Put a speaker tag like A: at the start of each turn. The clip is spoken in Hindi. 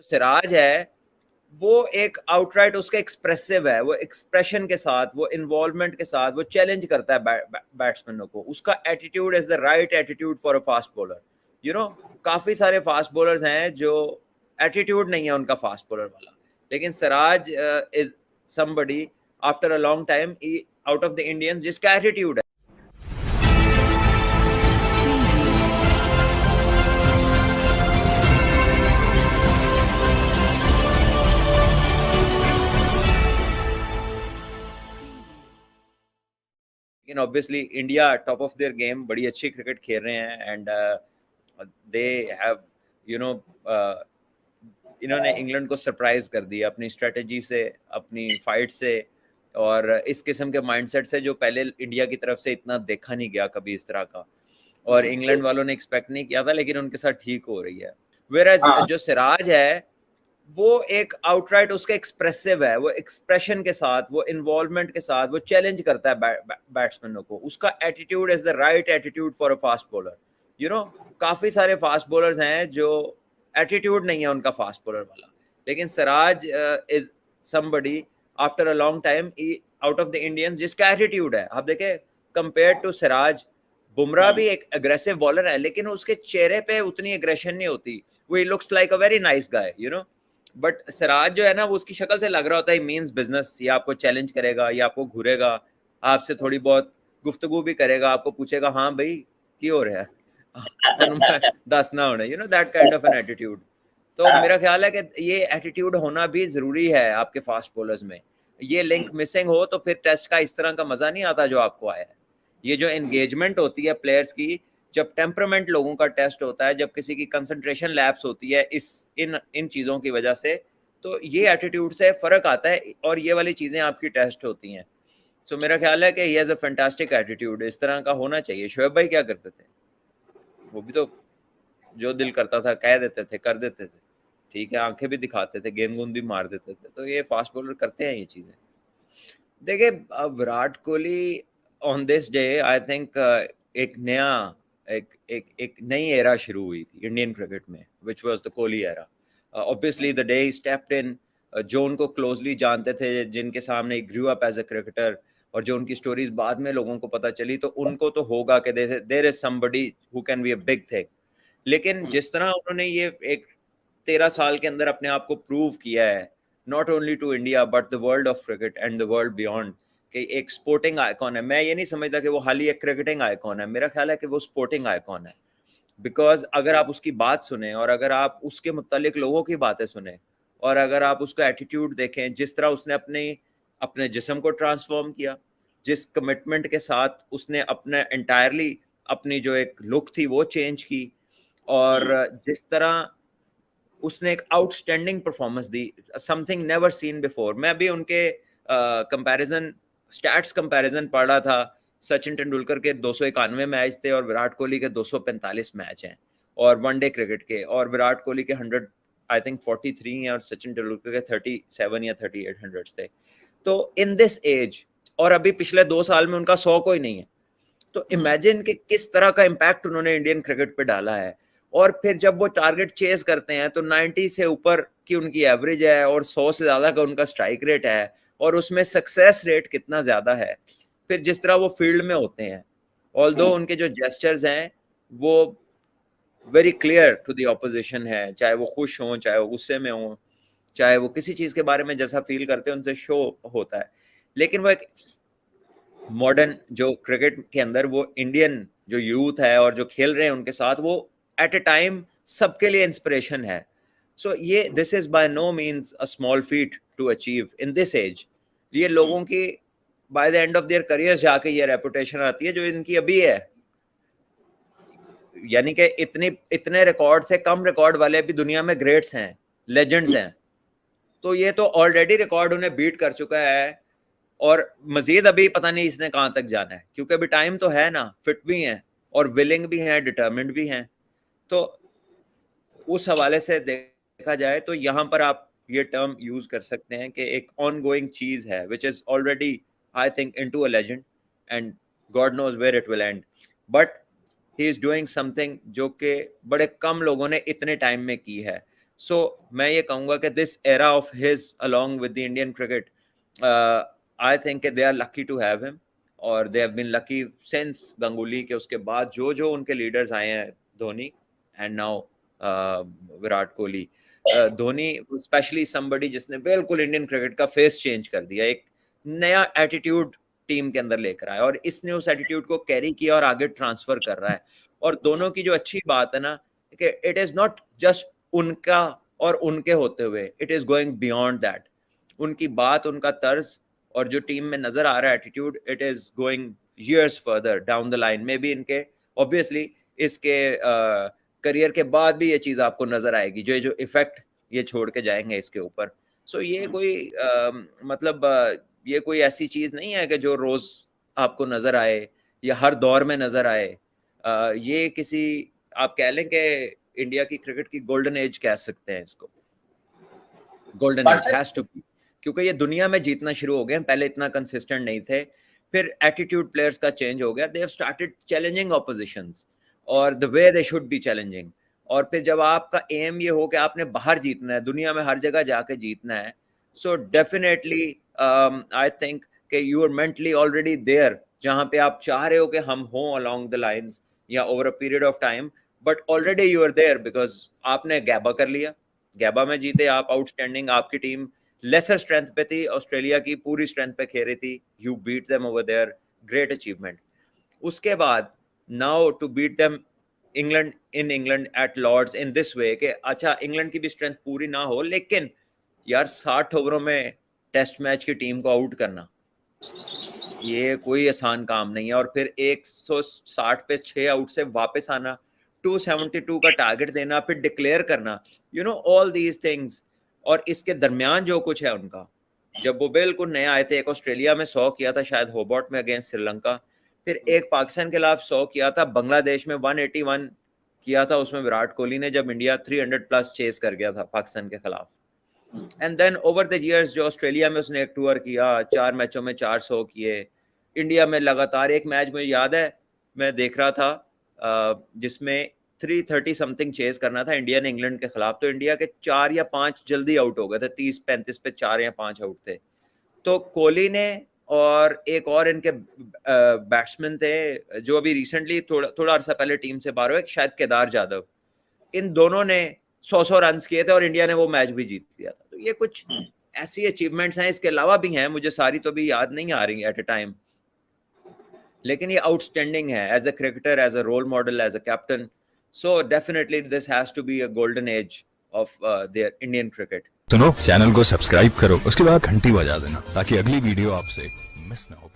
A: सिराज है वो एक आउटराइट उसका एक्सप्रेसिव है, वो एक्सप्रेशन के साथ, वो इन्वॉल्वमेंट के साथ वो चैलेंज करता है बैट्समैनों को। उसका attitude is the right attitude for a fast bowler. काफी सारे फास्ट बॉलर्स हैं जो एटीट्यूड नहीं है उनका फास्ट बॉलर वाला, लेकिन Siraj is somebody after a long time out of the Indians जिसका एटीट्यूड है। लेकिन obviously India top of their game, बड़ी अच्छी क्रिकेट खेल रहे हैं and they have you know इन्होंने इंग्लैंड को सरप्राइज कर दिया अपनी स्ट्रेटजी से, अपनी फाइट से और इस किस्म के माइंडसेट से जो पहले इंडिया की तरफ से इतना देखा नहीं गया कभी इस तरह का, और इंग्लैंड वालों ने एक्सपेक्ट नहीं किया था, लेकिन उनके साथ ठीक हो रही है। वेराज जो सिराज है वो एक आउटराइट उसका एक्सप्रेसिव है, वो एक्सप्रेशन के साथ, वो इन्वॉल्वमेंट के साथ वो चैलेंज करता है बैट्समैनों को। उसका attitude is the right attitude for a fast bowler. काफी सारे फास्ट बॉलर्स हैं जो एटीट्यूड नहीं है उनका फास्ट बॉलर वाला, लेकिन Siraj is somebody after a long time out of the Indians जिसका एटीट्यूड है। आप देखें कंपेयर टू सिराज, बुमराह भी एक अग्रेसिव बॉलर है, लेकिन उसके चेहरे पे उतनी एग्रेशन नहीं होती। वो looks like a very nice guy, but Siraj जो है ना, वो उसकी शक्ल से लग रहा होता है मीन्स बिजनेस। ये आपको चैलेंज करेगा, ये आपको घूरेगा, आपसे थोड़ी बहुत गुफ्तगू भी करेगा, आपको पूछेगा हाँ भाई की हो रहा है दस ना होना, that kind of an attitude. तो मेरा ख्याल है कि ये एटीट्यूड होना भी जरूरी है आपके फास्ट बॉलर्स में। ये लिंक मिसिंग हो तो फिर टेस्ट का इस तरह का मजा नहीं आता जो आपको आया है। ये जो एंगेजमेंट होती है प्लेयर्स की, जब टेम्परामेंट लोगों का टेस्ट होता है, जब किसी की कंसंट्रेशन लैप्स होती है इन चीज़ों की वजह से, तो ये एटीट्यूड से फ़र्क आता है और ये वाली चीज़ें आपकी टेस्ट होती हैं। सो मेरा ख्याल है कि he has a fantastic attitude, इस तरह का होना चाहिए। शोएब भाई क्या करते थे? वो भी तो जो दिल करता था कह देते थे, कर देते थे, ठीक है, आंखें भी दिखाते थे, गेंद भी मार देते थे। तो ये फास्ट बॉलर करते हैं ये चीज़ें। देखिए Virat Kohli on this day I think एक नया एक नई एरा शुरू हुई थी इंडियन क्रिकेट में, which was the Kohli era. Obviously the day he stepped in, जो उनको क्लोजली जानते थे, जिनके सामने grew up as a cricketer, और जो उनकी स्टोरीज बाद में लोगों को पता चली, तो उनको तो होगा कि there is somebody who can be a big thing. लेकिन जिस तरह उन्होंने ये एक 13 साल के अंदर अपने आप को प्रूव किया है, not only to India but the world of cricket and the world beyond, कि एक स्पोर्टिंग आइकॉन है। मैं ये नहीं समझता कि वो हाल ही एक क्रिकेटिंग आइकॉन है, मेरा ख्याल है कि वो स्पोर्टिंग आइकॉन है। बिकॉज अगर आप उसकी बात सुने और अगर आप उसके मुतालिक लोगों की बातें सुने और अगर आप उसका एटीट्यूड देखें, जिस तरह उसने अपने जिस्म को ट्रांसफॉर्म किया, जिस कमिटमेंट के साथ उसने अपने एंटायरली अपनी जो एक लुक थी वो चेंज की, और जिस तरह उसने एक आउटस्टैंडिंग परफॉर्मेंस दी, समथिंग नेवर सीन बिफोर। मैं भी उनके कंपैरिजन, स्टैट्स कंपैरिजन पढ़ रहा था। सचिन तेंदुलकर के 291 मैच थे और विराट कोहली के 245 मैच हैं और वनडे क्रिकेट के, और विराट कोहली के 100 आई थिंक 43 हैं और सचिन तेंदुलकर के 37 या 38 थे। तो इन दिस एज, और अभी पिछले 2 साल में उनका 100 कोई नहीं है। तो इमेजिन कि किस तरह का इम्पैक्ट उन्होंने इंडियन क्रिकेट पे डाला है। और फिर जब वो टारगेट चेस करते हैं तो 90 से ऊपर की उनकी एवरेज है और 100 से ज्यादा का उनका स्ट्राइक रेट है, और उसमें सक्सेस रेट कितना ज्यादा है। फिर जिस तरह वो फील्ड में होते हैं, ऑल्दो उनके जो जेस्चर्स हैं वो very clear to the opposition है, चाहे वो खुश हों, चाहे वो गुस्से में हों, चाहे वो किसी चीज के बारे में जैसा फील करते हैं उनसे शो होता है। लेकिन वो एक मॉडर्न जो क्रिकेट के अंदर वो इंडियन जो यूथ है और जो खेल रहे हैं उनके साथ, वो एट अ टाइम सबके लिए इंस्पिरेशन है। सो ये this is by no means a small feat to achieve in this age. ये लोगों की by the end of their careers जाके ये रेपुटेशन आती है जो इनकी अभी है। यानी कि इतने रिकॉर्ड से कम रिकॉर्ड वाले भी दुनिया में ग्रेट्स हैं, लेजेंड्स हैं। तो ये तो ऑलरेडी रिकॉर्ड उन्हें बीट कर चुका है, और मजीद अभी पता नहीं इसने कहां तक जाना है, क्योंकि अभी टाइम तो है ना, फिट भी हैं और विलिंग भी हैं, डिटर्मिन्ड भी हैं। तो उस हवाले से देखा जाए तो यहाँ पर आप ये टर्म यूज कर सकते हैं कि एक ऑन गोइंग चीज है which is already I think into a legend, and God knows where it will end, but he is doing something जो कि बड़े कम लोगों ने इतने टाइम में की है। सो मैं ये कहूँगा कि this era of his along with the Indian cricket, I think they are lucky to have him, और they have been lucky since Ganguly के उसके बाद जो जो उनके लीडर्स आए हैं, Dhoni and now Virat Kohli. Dhoni specially somebody जिसने बिल्कुल इंडियन क्रिकेट का फेस चेंज कर दिया, एक नया एटीट्यूड टीम के अंदर लेकर आया, और इसने उस एटीट्यूड को कैरी किया और आगे ट्रांसफर कर रहा है। और दोनों की जो अच्छी बात है ना कि इट इज नॉट जस्ट उनका और उनके होते हुए, it is going beyond that. उनकी बात, उनका तर्ज और जो टीम में नजर आ रहा है attitude, it is going years further down the line। May be इनके ऑब्वियसली इसके करियर के बाद भी ये चीज आपको नजर आएगी, जो इफेक्ट ये छोड़ के जाएंगे इसके ऊपर। सो ये कोई मतलब ये कोई ऐसी चीज नहीं है कि जो रोज आपको नजर आए या हर दौर में नजर आए। ये किसी, आप कह लें कि इंडिया की क्रिकेट की गोल्डन एज कह सकते हैं इसको, golden age has to be, क्योंकि ये दुनिया में जीतना शुरू हो गए, पहले इतना कंसिस्टेंट नहीं थे, फिर एटीट्यूड प्लेयर्स का चेंज हो गया, they have started challenging oppositions और the way they should be challenging. और फिर जब आपका एम ये हो कि आपने बाहर जीतना है, दुनिया में हर जगह जाके जीतना है, सो डेफिनेटली आई थिंक कि you are mentally already there, जहां पे आप चाह रहे हो कि हम हों अलोंग द लाइंस या over a period of time, but already you are there because आपने गैबा कर लिया, गैबा में जीते आप, आउटस्टैंडिंग, आपकी टीम लेसर स्ट्रेंथ पे थी, ऑस्ट्रेलिया की पूरी स्ट्रेंथ पे खेल रही थी, you beat them over there, great achievement. उसके बाद now to beat them England in England at Lord's in this way कि अच्छा इंग्लैंड की भी स्ट्रेंथ पूरी ना हो, लेकिन यार 60 ओवरों में टेस्ट मैच की टीम को आउट करना ये कोई आसान काम नहीं है, और फिर 160 पे 6 आउट से वापस आना, 272 का टारगेट देना, फिर डिक्लेयर करना, you know all these things. और इसके दरमियान जो कुछ है उनका, जब वो बिल्कुल नए आए थे, एक ऑस्ट्रेलिया में 100 किया था शायद होबार्ट में अगेंस्ट श्रीलंका, फिर एक पाकिस्तान के खिलाफ 100 किया था, बांग्लादेश में 181 किया था उसमें विराट कोहली ने, जब इंडिया 300 प्लस चेस कर गया था पाकिस्तान के खिलाफ। And then over the years जो ऑस्ट्रेलिया में उसने एक टूर किया, 4 मैचों में 400 किए, इंडिया में लगातार, एक मैच मुझे याद है मैं देख रहा था जिसमें 330 समथिंग चेस करना था इंडिया ने इंग्लैंड के खिलाफ, तो इंडिया के 4 या 5 जल्दी आउट हो गए थे, 30-35 पे 4 या 5 आउट थे। तो कोहली ने और एक और इनके बैट्समैन थे जो अभी रिसेंटली थोड़ा अरसा पहले टीम से बाहर हुए, शायद केदार जाधव, इन दोनों ने 100 रन किए थे और इंडिया ने वो मैच भी जीत लिया था। तो ये कुछ ऐसी अचीवमेंट्स हैं, इसके अलावा भी हैं, मुझे सारी तो भी याद नहीं आ रही एट ए टाइम, लेकिन ये आउटस्टैंडिंग है as a cricketer, as a role model, as a captain. So definitely this has to be a golden age of their Indian cricket.
B: सुनो, चैनल को सब्सक्राइब करो, उसके बाद घंटी बजा देना ताकि अगली वीडियो आपसे मिस ना हो।